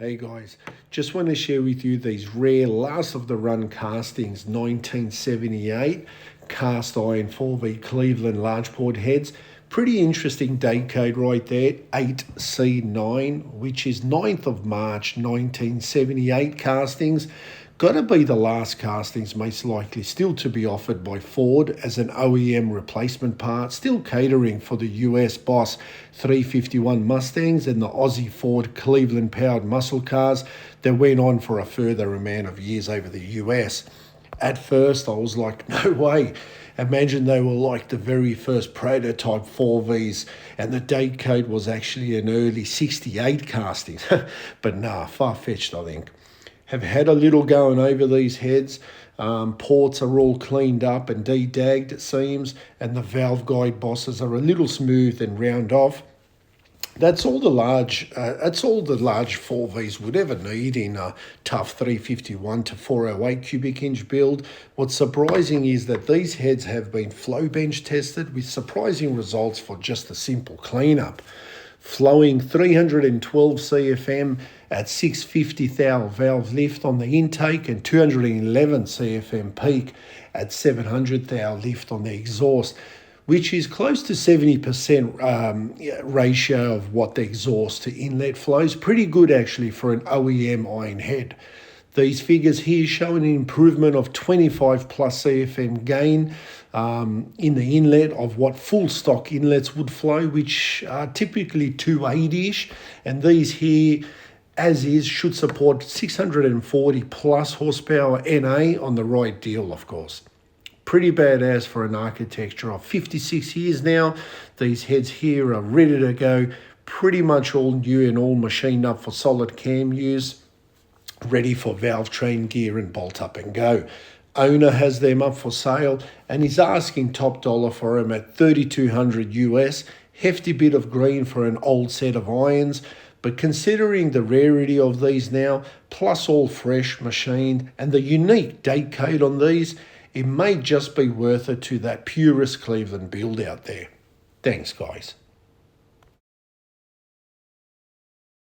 Hey guys, just want to share with you these rare last of the run castings 1978 cast iron 4V Cleveland large port heads. Pretty interesting date code right there, 8C9, which is 9th of March 1978 castings. Gotta be the last castings most likely still to be offered by Ford as an OEM replacement part, still catering for the US Boss 351 Mustangs and the Aussie Ford Cleveland powered muscle cars that went on for a further amount of years over the US. At first I was like, no way. Imagine they were like the very first prototype 4Vs and the date code was actually an early 68 casting. But nah, far-fetched I think. Have had a little going over these heads. Ports are all cleaned up and de-dagged it seems, and the valve guide bosses are a little smooth and round off. That's all the large 4Vs would ever need in a tough 351 to 408 cubic inch build. What's surprising is that these heads have been flow bench tested with surprising results for just a simple cleanup. Flowing 312 CFM at 650 thou valve lift on the intake and 211 CFM peak at 700 thou lift on the exhaust, which is close to 70% ratio of what the exhaust to inlet flows. Pretty good actually for an OEM iron head. These figures here show an improvement of 25 plus CFM gain in the inlet of what full stock inlets would flow, which are typically 280-ish. And these here, as is, should support 640 plus horsepower NA on the right deal, of course. Pretty badass for an architecture of 56 years now. These heads here are ready to go, pretty much all new and all machined up for solid cam use, ready for valve train gear and bolt up and go. Owner has them up for sale and is asking top dollar for them at $3,200 US. Hefty bit of green for an old set of irons, but considering the rarity of these now, plus all fresh, machined, and the unique date code on these, it may just be worth it to that purist Cleveland build out there. Thanks, guys.